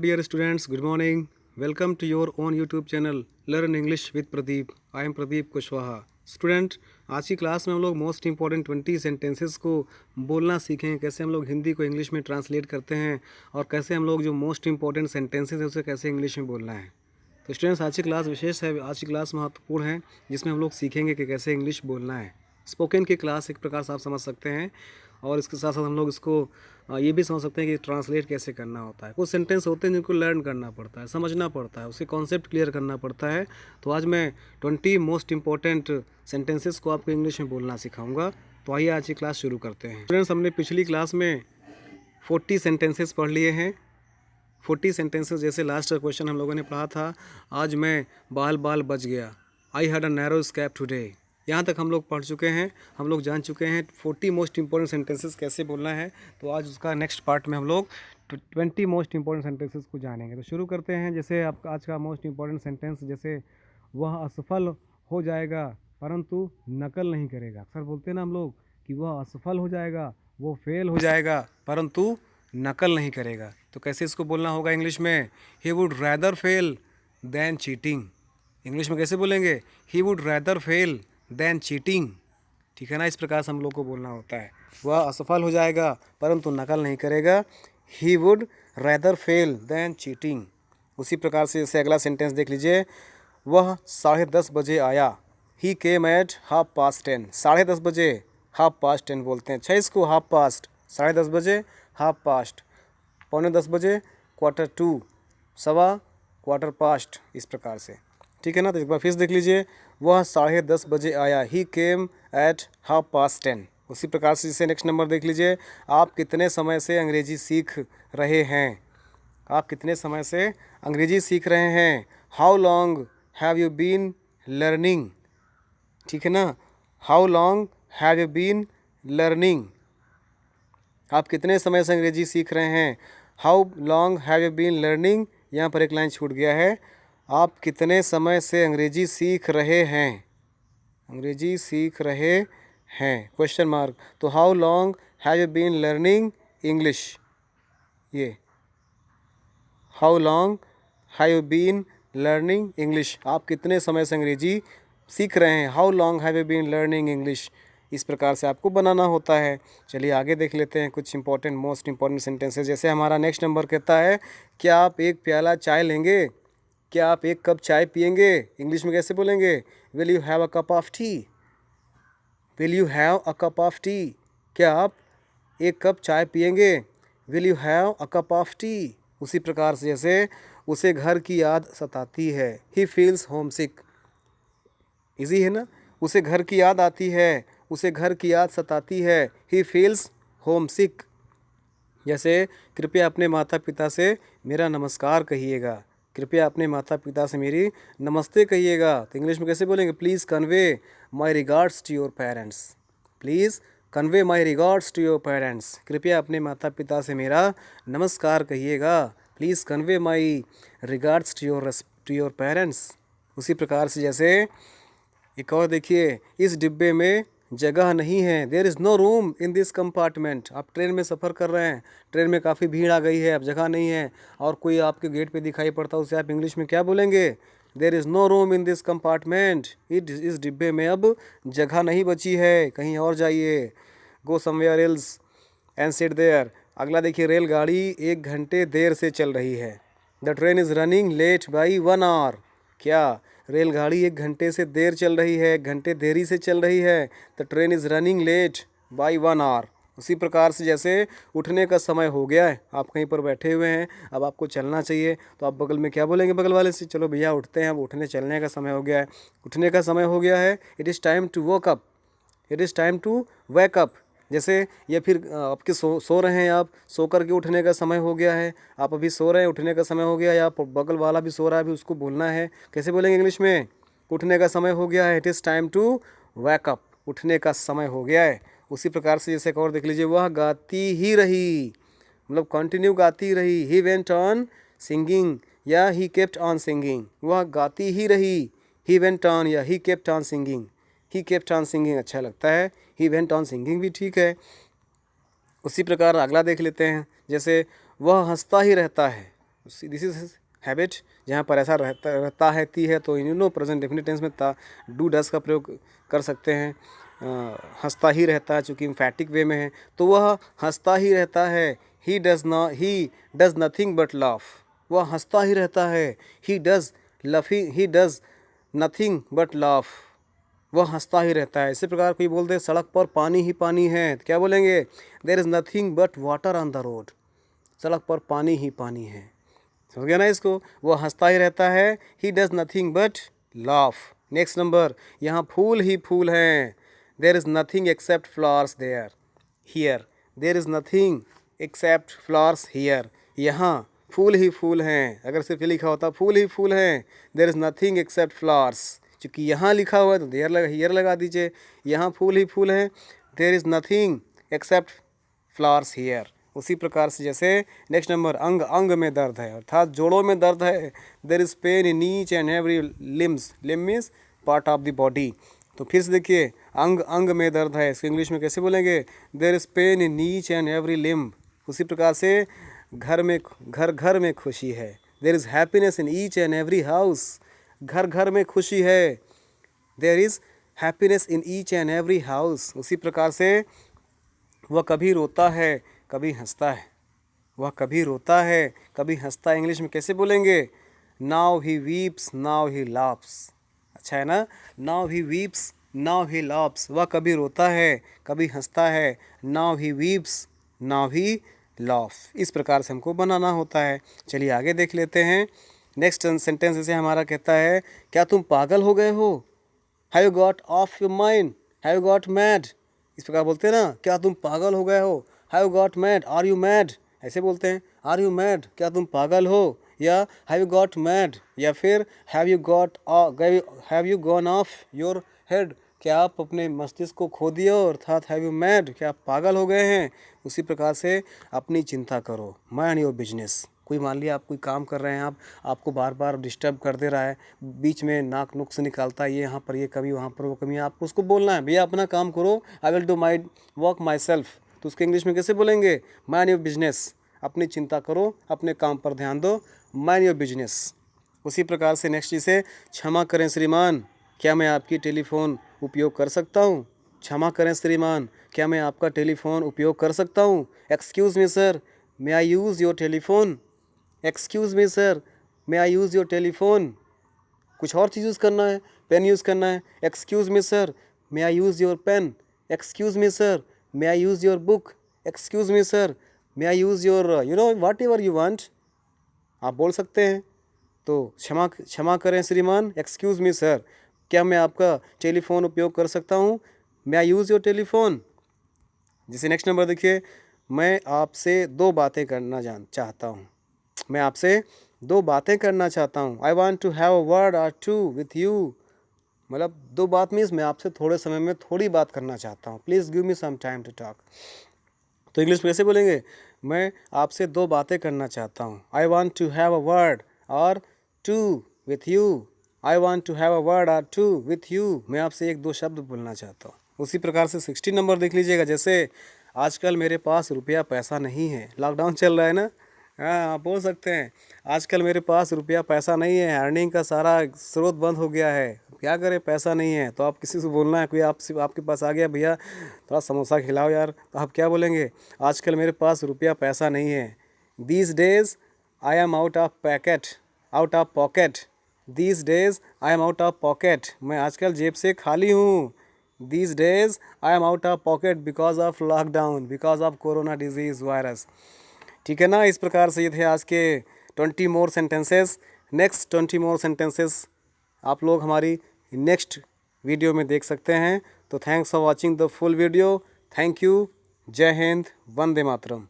dear students, good morning. Welcome to your own YouTube channel Learn English with Pradeep. I am Pradeep Kushwaha. Student, आज की class में हम लोग most important 20 sentences को बोलना सीखेंगे, कैसे हम लोग हिंदी को इंग्लिश में ट्रांसलेट करते हैं और कैसे हम लोग जो मोस्ट इंपॉर्टेंट सेंटेंसेस है उसे कैसे इंग्लिश में बोलना है। तो स्टूडेंट्स, आज की क्लास विशेष है, आज की क्लास महत्वपूर्ण है जिसमें हम लोग सीखेंगे कि कैसे इंग्लिश बोलना है। स्पोकन की क्लास एक प्रकार से आप समझ सकते हैं और इसके साथ साथ हम लोग इसको ये भी समझ सकते हैं कि ट्रांसलेट कैसे करना होता है। कुछ सेंटेंस होते हैं जिनको लर्न करना पड़ता है, समझना पड़ता है, उसके कॉन्सेप्ट क्लियर करना पड़ता है। तो आज मैं 20 मोस्ट इंपॉर्टेंट सेंटेंसेस को आपको इंग्लिश में बोलना सिखाऊंगा। तो आइए आज की क्लास शुरू करते हैं। स्टूडेंट्स, हमने पिछली क्लास में 40 सेंटेंसेस पढ़ लिए हैं। 40 सेंटेंसेस जैसे लास्ट क्वेश्चन हम लोगों ने पढ़ा था, आज मैं बाल बाल बच गया, I had a narrow escape today. यहाँ तक हम लोग पढ़ चुके हैं, हम लोग जान चुके हैं 40 मोस्ट इंपॉर्टेंट सेंटेंसेस कैसे बोलना है। तो आज उसका नेक्स्ट पार्ट में हम लोग 20 मोस्ट इंपॉर्टेंट सेंटेंसेस को जानेंगे। तो शुरू करते हैं। जैसे आप आज का मोस्ट इंपॉर्टेंट सेंटेंस, जैसे वह असफल हो जाएगा परंतु नकल नहीं करेगा। अक्सर बोलते हैं ना हम लोग कि वह असफल हो जाएगा, वो फेल हो जाएगा परंतु नकल नहीं करेगा। तो कैसे इसको बोलना होगा इंग्लिश में? He would rather fail than cheating. English में कैसे बोलेंगे? He would rather fail than cheating. ठीक है ना, इस प्रकार से हम लोग को बोलना होता है। वह असफल हो जाएगा परंतु नकल नहीं करेगा। He would rather fail than cheating. उसी प्रकार से जैसे अगला सेंटेंस देख लीजिए, वह 10:30 बजे आया, ही केम एट 10:30। 10:30 बजे 10:30 बोलते हैं। अच्छा, इसको 10:30, 10:30 बजे 10:30, 9:45 बजे 1/4, 1/4, 1/4, इस प्रकार से। ठीक है ना। तो एक बार फिर देख लीजिए, वह 10:30 बजे आया, ही केम एट 10:30। उसी प्रकार से जैसे नेक्स्ट नंबर देख लीजिए, आप कितने समय से अंग्रेजी सीख रहे हैं? आप कितने समय से अंग्रेजी सीख रहे हैं? How long have you been learning? ठीक है ना, how long have you been learning. आप कितने समय से अंग्रेजी सीख रहे हैं? How long have you been learning. यहाँ पर एक लाइन छूट गया है, आप कितने समय से अंग्रेजी सीख रहे हैं? अंग्रेजी सीख रहे हैं, क्वेश्चन मार्क। तो how long have you been learning English. ये how long have you been learning English, आप कितने समय से अंग्रेजी सीख रहे हैं? How long have you been learning English. इस प्रकार से आपको बनाना होता है। चलिए आगे देख लेते हैं कुछ इंपॉर्टेंट मोस्ट इंपॉर्टेंट सेंटेंसेस। जैसे हमारा नेक्स्ट नंबर कहता है, क्या आप एक प्याला चाय लेंगे? क्या आप एक कप चाय पिएंगे? इंग्लिश में कैसे बोलेंगे? Will you have a cup of T. Will you have a cup of T. क्या आप एक कप चाय पिएंगे? Will you have a cup of T. उसी प्रकार से जैसे उसे घर की याद सताती है, he feels home sick. Easy है ना, उसे घर की याद आती है, उसे घर की याद सताती है, ही फील्स होम सिक। जैसे कृपया अपने माता पिता से मेरा नमस्कार कहिएगा, कृपया अपने माता पिता से मेरी नमस्ते कहिएगा। तो इंग्लिश में कैसे बोलेंगे? Please convey my regards to your parents. Please convey my regards to your parents. कृपया अपने माता पिता से मेरा नमस्कार कहिएगा। Please convey my regards to your parents. उसी प्रकार से जैसे एक और देखिए, इस डिब्बे में जगह नहीं है, there is no room in this compartment. आप ट्रेन में सफ़र कर रहे हैं, ट्रेन में काफ़ी भीड़ आ गई है, अब जगह नहीं है और कोई आपके गेट पे दिखाई पड़ता है, उसे आप इंग्लिश में क्या बोलेंगे? There is no room in this compartment. इस डिब्बे में अब जगह नहीं बची है, कहीं और जाइए। Go somewhere else and sit there. अगला देखिए, रेलगाड़ी 1 घंटे देर से चल रही है, the train is running late by 1 hour. क्या रेलगाड़ी 1 घंटे से देर चल रही है, 1 घंटे देरी से चल रही है। The train is running late by 1 hour. उसी प्रकार से जैसे उठने का समय हो गया है, आप कहीं पर बैठे हुए हैं, अब आपको चलना चाहिए, तो आप बगल में क्या बोलेंगे? बगल वाले से, चलो भैया उठते हैं, अब उठने चलने का समय हो गया है, उठने का समय हो गया है। It is time to woke up. It is time to wake up. जैसे या फिर आपके सो रहे हैं, आप सो कर के उठने का समय हो गया है, आप अभी सो रहे हैं, उठने का समय हो गया है, या बगल वाला भी सो रहा है, अभी उसको बोलना है। कैसे बोलेंगे इंग्लिश में? उठने का समय हो गया है, it is time to wake up, उठने का समय हो गया है। उसी प्रकार से जैसे एक और देख लीजिए, वह गाती ही रही, मतलब कंटिन्यू गाती रही, ही वेंट ऑन सिंगिंग या ही केप्ट ऑन सिंगिंग। वह गाती ही रही, ही वेंट ऑन या he kept on singing. He kept on singing अच्छा लगता है, ही वेंट ऑन सिंगिंग भी ठीक है। उसी प्रकार अगला देख लेते हैं, जैसे वह हंसता ही रहता है, दिस इज हैबिट। जहाँ पर ऐसा रहता है ती है तो you know present definite tense में ता डू डस का प्रयोग कर सकते हैं। हंसता ही रहता है, चूँकि एम्फैटिक वे में है तो वह हंसता ही रहता है। He does nothing but laugh. वह हंसता ही रहता है। He does nothing but laugh. वह हंसता ही रहता है। इसी प्रकार कोई बोल दे सड़क पर पानी ही पानी है, तो क्या बोलेंगे? There is nothing but water on the road. सड़क पर पानी ही पानी है। समझ गया ना इसको? वह हंसता ही रहता है। He does nothing but laugh. Next number, यहाँ फूल ही फूल हैं। There is nothing except flowers there here. There is nothing except flowers here. यहाँ फूल ही फूल हैं। अगर सिर्फ ये लिखा होता फूल ही फूल हैं, there is nothing except flowers, चूँकि यहाँ लिखा हुआ है तो हियर लगा दीजिए। यहाँ फूल ही फूल हैं, there is nothing except flowers here. उसी प्रकार से जैसे नेक्स्ट नंबर, अंग अंग में दर्द है, अर्थात जोड़ों में दर्द है। There is pain in each and every limbs. Limb means part of the body. तो फिर से देखिए, अंग अंग में दर्द है, इसको इंग्लिश में कैसे बोलेंगे? There is pain in each and every limb. उसी प्रकार से घर घर में खुशी है। There is happiness in each and every house. घर घर में खुशी है। There is happiness in each and every house. उसी प्रकार से वह कभी रोता है कभी हंसता है। वह कभी रोता है कभी हंसता है, इंग्लिश में कैसे बोलेंगे? Now he weeps now he laughs. अच्छा है ना? Now he weeps now he laughs. वह कभी रोता है कभी हंसता है। Now he weeps now he laugh. इस प्रकार से हमको बनाना होता है। चलिए आगे देख लेते हैं। नेक्स्ट सेंटेंस जैसे हमारा कहता है, क्या तुम पागल हो गए हो? Have you got off your mind? Have you got mad? इस प्रकार बोलते हैं ना, क्या तुम पागल हो गए हो? Have you got mad? Are you mad? ऐसे बोलते हैं, आर यू मैड? क्या तुम पागल हो? या हैव यू गॉट मैड? या फिर have you gone of your head? क्या आप अपने मस्तिष्क को खो दिए हो? अर्थात हैव यू मैड? क्या आप पागल हो गए हैं? उसी प्रकार से अपनी चिंता करो, माइंड योर बिजनेस। कोई मान लिया आप कोई काम कर रहे हैं, आपको बार बार डिस्टर्ब कर दे रहा है, बीच में नाक नुक्स निकालता है, ये यहाँ पर ये कमी वहाँ पर वो कमी, आपको उसको बोलना है, भैया अपना काम करो, I will do my work my self. तो उसके इंग्लिश में कैसे बोलेंगे? Mind your business. अपनी चिंता करो, अपने काम पर ध्यान दो, माइंड योर बिजनेस। उसी प्रकार से नेक्स्ट इसे, क्षमा करें श्रीमान, क्या मैं आपकी टेलीफोन उपयोग कर सकता हूँ? क्षमा करें श्रीमान, क्या मैं आपका टेलीफोन उपयोग कर सकता हूँ? Excuse me sir, may I use your telephone? Excuse me sir, may I use your telephone? कुछ और चीज़ यूज़ करना है, पेन यूज़ करना है। Excuse me sir, may I use your pen? Excuse me sir, may I use your book? Excuse me sir, may I use your whatever you want. आप बोल सकते हैं। तो क्षमा करें श्रीमान, एक्सक्यूज़ मी सर, क्या मैं आपका टेलीफोन उपयोग कर सकता हूँ? मे आई यूज़ योर टेलीफोन? जैसे नेक्स्ट नंबर देखिए, मैं आपसे दो बातें करना चाहता हूँ। मैं आपसे दो बातें करना चाहता हूँ। I want to have a word or two with you. मतलब दो बात मीन्स मैं आपसे थोड़े समय में थोड़ी बात करना चाहता हूँ। Please give me some time to talk. तो इंग्लिश में कैसे बोलेंगे? मैं आपसे दो बातें करना चाहता हूँ। I want to have a word or two with you. I want to have a word or two with you. मैं आपसे एक दो शब्द बोलना चाहता हूँ। उसी प्रकार से 16 नंबर देख लीजिएगा। जैसे आजकल मेरे पास रुपया पैसा नहीं है, लॉकडाउन चल रहा है ना। हाँ, आप बोल सकते हैं आजकल मेरे पास रुपया पैसा नहीं है, अर्निंग का सारा स्रोत बंद हो गया है, क्या करें, पैसा नहीं है। तो आप किसी से बोलना है, कोई आपसे आपके पास आ गया, भैया थोड़ा समोसा खिलाओ यार, तो आप क्या बोलेंगे? आजकल मेरे पास रुपया पैसा नहीं है। These days I am out of pocket. These days I am out of pocket. मैं आजकल जेब से खाली हूँ। These days I am out of pocket because of lockdown, because of corona disease virus. ठीक है ना? इस प्रकार से ये थे आज के 20 मोर सेंटेंसेस। नेक्स्ट 20 मोर सेंटेंसेस आप लोग हमारी नेक्स्ट वीडियो में देख सकते हैं। तो thanks for watching the full video. Thank you. जय हिंद, वंदे मातरम।